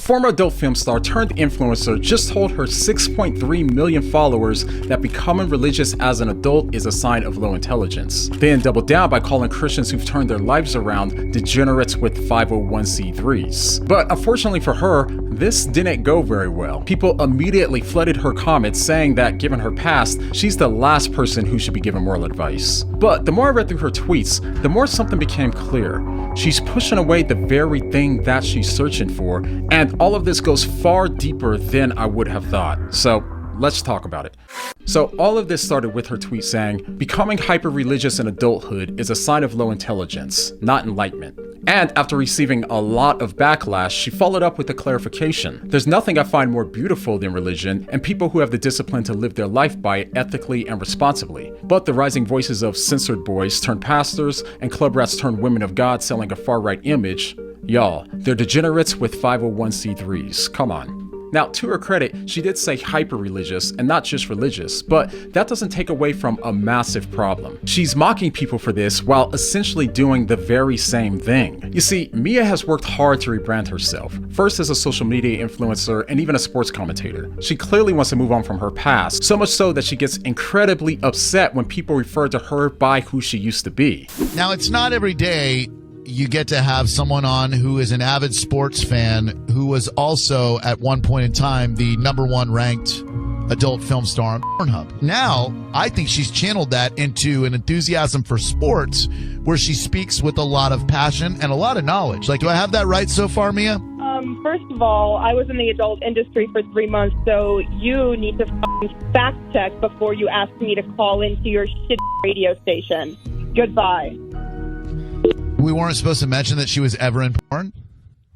former adult film star turned influencer just told her 6.3 million followers that becoming religious as an adult is a sign of low intelligence. Then doubled down by calling Christians who've turned their lives around degenerates with 501c3s. But unfortunately for her, this didn't go very well. People immediately flooded her comments saying that given her past, she's the last person who should be given moral advice. But the more I read through her tweets, the more something became clear. She's pushing away the very thing that she's searching for, and all of this goes far deeper than I would have thought. So let's talk about it. So all of this started with her tweet saying, becoming hyper-religious in adulthood is a sign of low intelligence, not enlightenment. And after receiving a lot of backlash, she followed up with a clarification. There's nothing I find more beautiful than religion and people who have the discipline to live their life by it ethically and responsibly. But the rising voices of censored boys turned pastors and club rats turned women of God selling a far-right image, y'all, they're degenerates with 501c3s. Come on. Now, to her credit, she did say hyper-religious and not just religious, but that doesn't take away from a massive problem. She's mocking people for this while essentially doing the very same thing. You see, Mia has worked hard to rebrand herself, first as a social media influencer and even a sports commentator. She clearly wants to move on from her past, so much so that she gets incredibly upset when people refer to her by who she used to be. Now, it's not every day you get to have someone on who is an avid sports fan who was also at one point in time the #1 ranked adult film star on Pornhub. Now, I think she's channeled that into an enthusiasm for sports where she speaks with a lot of passion and a lot of knowledge. Like, do I have that right so far, Mia? First of all, I was in the adult industry for 3 months, so you need to fact check before you ask me to call into your shit radio station. Goodbye. We weren't supposed to mention that she was ever in porn?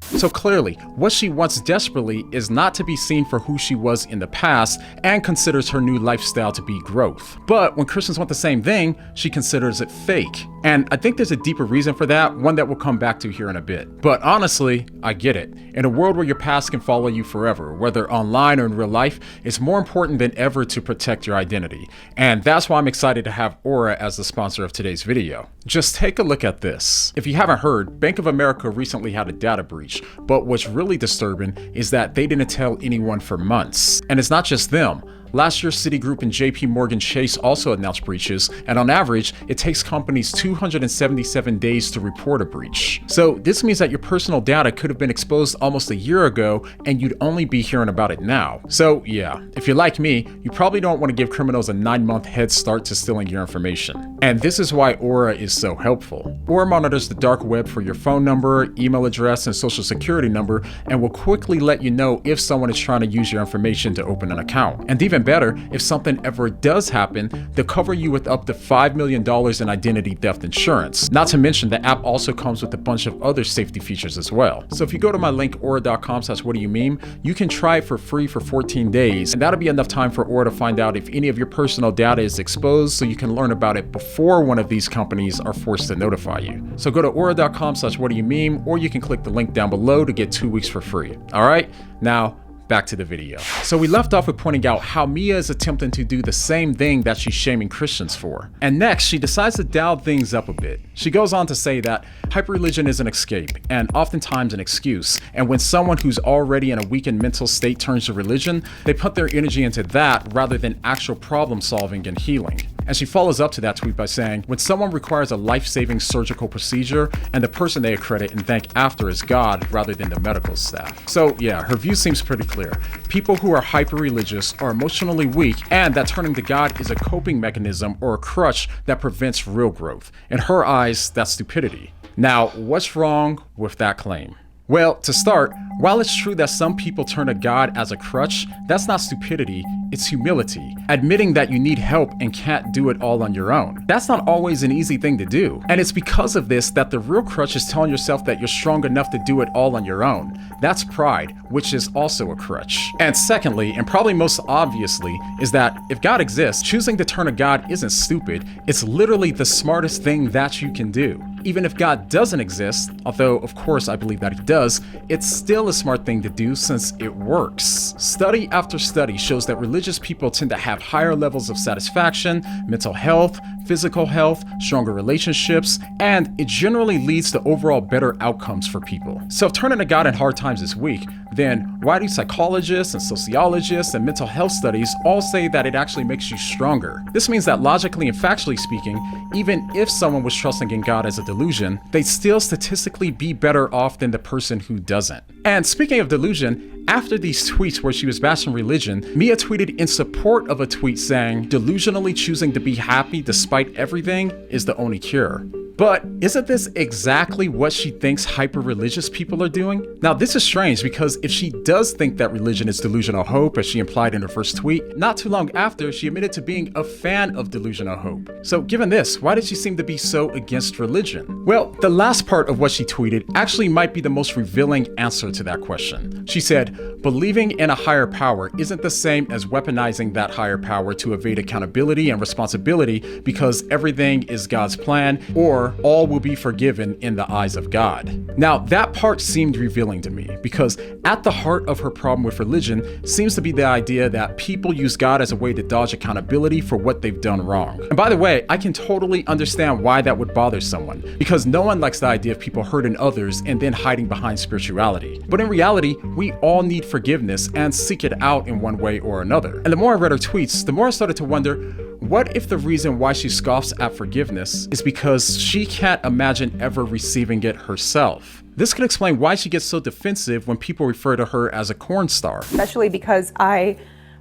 So clearly, what she wants desperately is not to be seen for who she was in the past and considers her new lifestyle to be growth. But when Christians want the same thing, she considers it fake. And I think there's a deeper reason for that, one that we'll come back to here in a bit. But honestly, I get it. In a world where your past can follow you forever, whether online or in real life, it's more important than ever to protect your identity. And that's why I'm excited to have Aura as the sponsor of today's video. Just take a look at this. If you haven't heard, Bank of America recently had a data breach, but what's really disturbing is that they didn't tell anyone for months. And it's not just them. Last year, Citigroup and JP Morgan Chase also announced breaches, and on average, it takes companies 277 days to report a breach. So this means that your personal data could have been exposed almost a year ago, and you'd only be hearing about it now. So yeah, if you're like me, you probably don't want to give criminals a 9-month head start to stealing your information. And this is why Aura is so helpful. Aura monitors the dark web for your phone number, email address, and social security number, and will quickly let you know if someone is trying to use your information to open an account. And even better, if something ever does happen, they'll cover you with up to $5 million in identity theft insurance. Not to mention, the app also comes with a bunch of other safety features as well. So if you go to my link, aura.com/whatdoyoumeme, you can try it for free for 14 days, and that'll be enough time for Aura to find out if any of your personal data is exposed, so you can learn about it before one of these companies are forced to notify you. So go to aura.com/whatdoyoumeme, or you can click the link down below to get 2 weeks for free. All right, now back to the video. So we left off with pointing out how Mia is attempting to do the same thing that she's shaming Christians for. And next, she decides to dial things up a bit. She goes on to say that hyperreligion is an escape and oftentimes an excuse. And when someone who's already in a weakened mental state turns to religion, they put their energy into that rather than actual problem solving and healing. And she follows up to that tweet by saying, when someone requires a life-saving surgical procedure and the person they accredit and thank after is God rather than the medical staff. So yeah, her view seems pretty clear. People who are hyper-religious are emotionally weak, and that turning to God is a coping mechanism or a crutch that prevents real growth. In her eyes, that's stupidity. Now, what's wrong with that claim? Well, to start, while it's true that some people turn to God as a crutch, that's not stupidity, it's humility. Admitting that you need help and can't do it all on your own. That's not always an easy thing to do. And it's because of this that the real crutch is telling yourself that you're strong enough to do it all on your own. That's pride, which is also a crutch. And secondly, and probably most obviously, is that if God exists, choosing to turn to God isn't stupid, it's literally the smartest thing that you can do. Even if God doesn't exist, although of course I believe that he does, it's still a smart thing to do since it works. Study after study shows that religious people tend to have higher levels of satisfaction, mental health, physical health, stronger relationships, and it generally leads to overall better outcomes for people. So if turning to God in hard times is weak, then why do psychologists and sociologists and mental health studies all say that it actually makes you stronger? This means that logically and factually speaking, even if someone was trusting in God as a delusion, they'd still statistically be better off than the person who doesn't. And speaking of delusion, after these tweets where she was bashing religion, Mia tweeted in support of a tweet saying, "Delusionally choosing to be happy despite everything is the only cure." But isn't this exactly what she thinks hyper-religious people are doing? Now, this is strange because if she does think that religion is delusional hope, as she implied in her first tweet, not too long after, she admitted to being a fan of delusional hope. So given this, why did she seem to be so against religion? Well, the last part of what she tweeted actually might be the most revealing answer to that question. She said, "Believing in a higher power isn't the same as weaponizing that higher power to evade accountability and responsibility because everything is God's plan, or all will be forgiven in the eyes of God." Now, that part seemed revealing to me because at the heart of her problem with religion seems to be the idea that people use God as a way to dodge accountability for what they've done wrong. And by the way, I can totally understand why that would bother someone, because no one likes the idea of people hurting others and then hiding behind spirituality. But in reality, we all need forgiveness and seek it out in one way or another. And the more I read her tweets, the more I started to wonder, what if the reason why she scoffs at forgiveness is because she can't imagine ever receiving it herself? This could explain why she gets so defensive when people refer to her as a corn star. Especially because I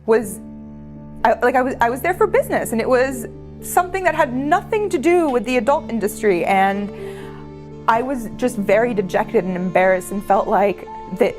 was there for business, and it was something that had nothing to do with the adult industry, and I was just very dejected and embarrassed and felt like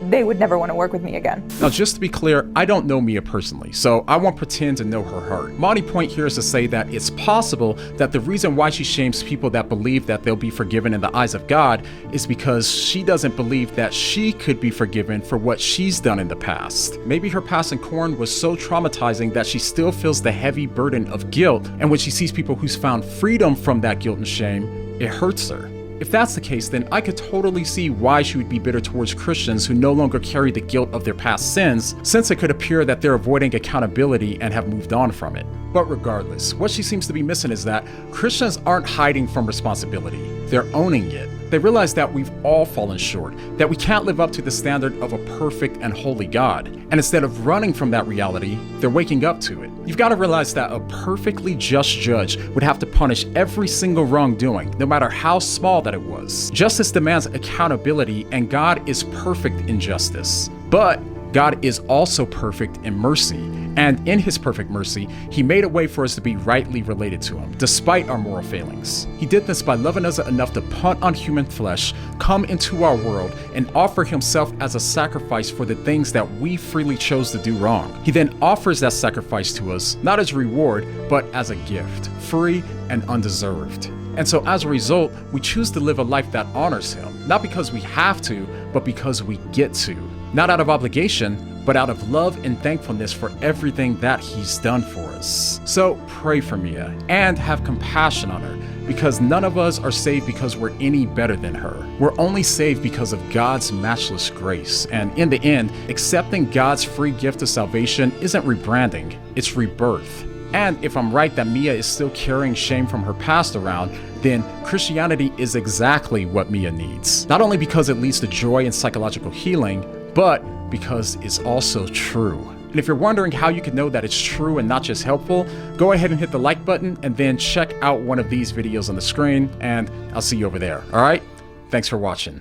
they would never want to work with me again. Now, just to be clear, I don't know Mia personally, so I won't pretend to know her heart. My only point here is to say that it's possible that the reason why she shames people that believe that they'll be forgiven in the eyes of God is because she doesn't believe that she could be forgiven for what she's done in the past. Maybe her past in corn was so traumatizing that she still feels the heavy burden of guilt, and when she sees people who's found freedom from that guilt and shame, it hurts her. If that's the case, then I could totally see why she would be bitter towards Christians who no longer carry the guilt of their past sins, since it could appear that they're avoiding accountability and have moved on from it. But regardless, what she seems to be missing is that Christians aren't hiding from responsibility, they're owning it. They realize that we've all fallen short, that we can't live up to the standard of a perfect and holy God. And instead of running from that reality, they're waking up to it. You've got to realize that a perfectly just judge would have to punish every single wrongdoing, no matter how small that it was. Justice demands accountability, and God is perfect in justice. But God is also perfect in mercy, and in his perfect mercy, he made a way for us to be rightly related to him, despite our moral failings. He did this by loving us enough to punt on human flesh, come into our world, and offer himself as a sacrifice for the things that we freely chose to do wrong. He then offers that sacrifice to us, not as a reward, but as a gift, free and undeserved. And so as a result, we choose to live a life that honors him, not because we have to, but because we get to. Not out of obligation, but out of love and thankfulness for everything that he's done for us. So pray for Mia and have compassion on her, because none of us are saved because we're any better than her. We're only saved because of God's matchless grace. And in the end, accepting God's free gift of salvation isn't rebranding, it's rebirth. And if I'm right that Mia is still carrying shame from her past around, then Christianity is exactly what Mia needs. Not only because it leads to joy and psychological healing, but because it's also true. And if you're wondering how you can know that it's true and not just helpful, go ahead and hit the like button and then check out one of these videos on the screen, and I'll see you over there. All right? Thanks for watching.